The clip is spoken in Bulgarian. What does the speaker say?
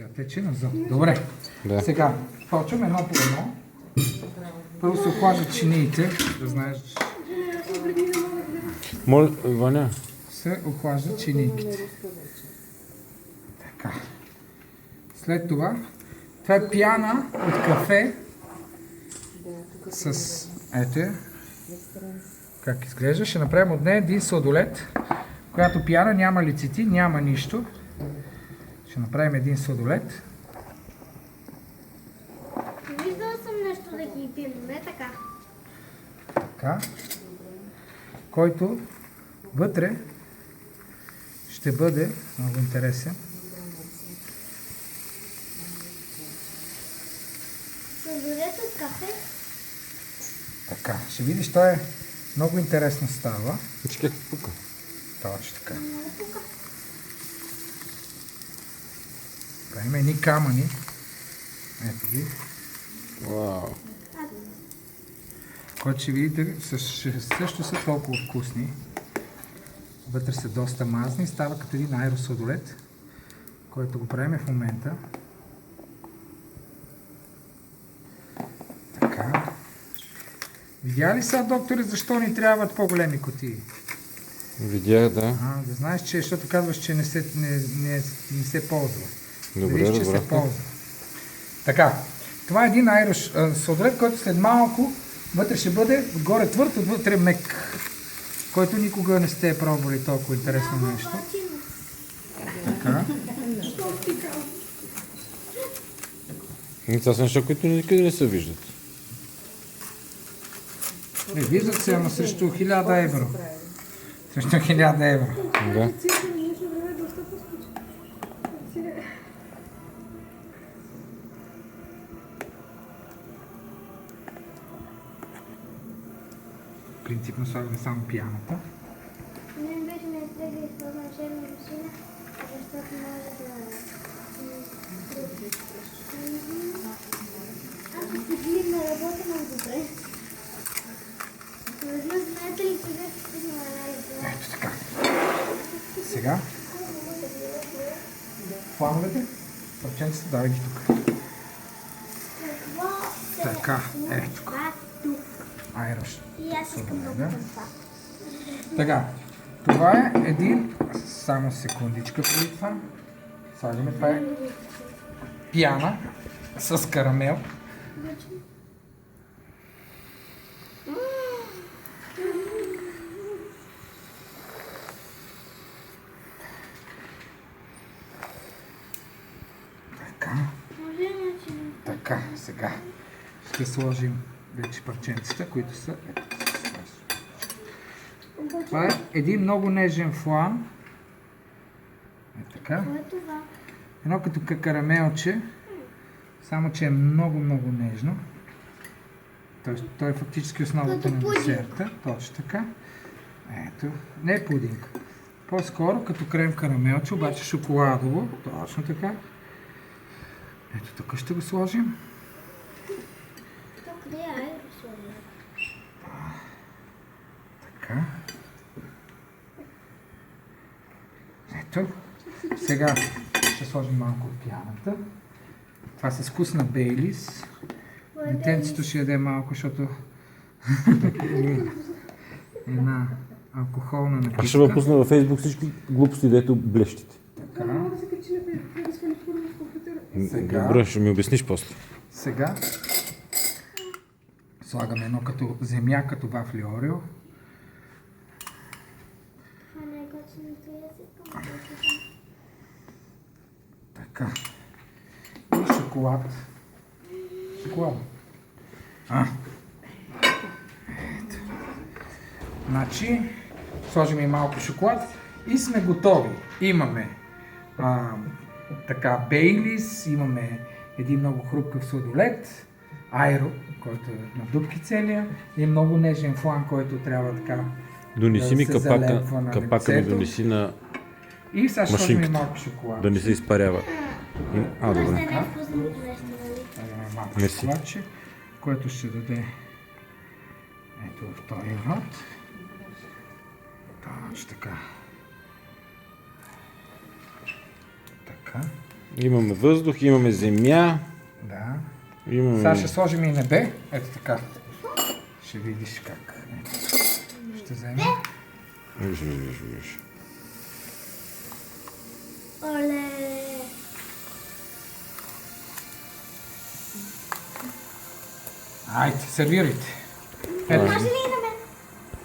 Сега тече назад. Добре. Да. Сега почваме едно по едно. Първо се охлаждат чиниите, да знаеш. Моля, Ваня. Се охлаждат чинийките. Така. След това е пяна от кафе с, ето как изглежда. Ще направим от нея един сладолед, която пяна няма лецитин, няма нищо. Ще направим един сладолед. Виждала съм нещо да ги пием, не така. Така. Който вътре ще бъде много интересен. Сладолед от кафе. Така, ще видиш, то е много интересно става. Виж как пука. Точно така. Много пука. Правим едни камъни. Ето ги. Вау. Който ще видите, също са толкова вкусни. Вътре са доста мазни. Става като един аеросладолед, който го правим в момента. Така. Видя ли сега, докторе, защо ни трябват по-големи кутии? Видях, да. Да знаеш, че, защото казваш, че не се ползва. Добре, Виж, че добре. се ползва. Така, това е един сладолед, който след малко вътре ще бъде отгоре твърд, отвътре мек, който никога не сте пробвали толкова интересно нещо. Така. Това са неща, които никъде не се виждат. Виждат се, ама срещу 1000 евро. Срещу 1000 евро. Да. Принципно слагаме само пяната. Не бихме изтегли използвам черна машина, защото може да... Ако си не работи много добре. Веднъж знаете ли къде ще стигнем най-добре? Ето така. Сега. Плановете. Парченците, давай ги тук. Така, ето. Айрош. И аз искам да опитам това. Така, това е един, само секундичка преди това. Слагаме, това е пяна с карамел. Така, така, сега ще сложим вече парченците, които са... Това е един много нежен флан. Е така. Кое е това? Едно като карамелче, само че е много нежно. Той е фактически основата Като на пудинг. десерта. Точно така. Ето. Не е пудинг. По-скоро като крем карамелче, обаче шоколадово. Точно така. Ето тук ще го сложим. Къде е аеросолът? Така. Ето. Сега ще сложим малко от пяната. Това с вкус на Бейлис. Детенцето ще яде малко, защото една алкохолна напитка. Аз ще ви пусна във Фейсбук всички глупости, дето блещите. Така. Сега. Добре, ще ми обясниш после. Сега слагаме едно като земя, като вафли Орео. Това не е готиното език. Така. И шоколад. Шоколад. Ето. Значи, сложим и малко шоколад и сме готови. Имаме така Бейлис, имаме един много хрупкав сладолед, айро, който е на дупки целия, и много нежен флан, който трябва така Донеси ми се залепва на капака ми лицето. донеси на... И сега ще сложим и машинката. малко шоколад. да не се изпарява. Това Добре. ще е най-вкусното нещо, нали? Слагаме малко Мерси. шоколадче, което ще даде ето в този род. Точно така. Така. Имаме въздух, имаме земя, Да. имаме... Сега ще сложим и небе. Ето така. Ще видиш как. Ще вземем. Виж. Оле! Айде, сервирайте. Ето. Може ли да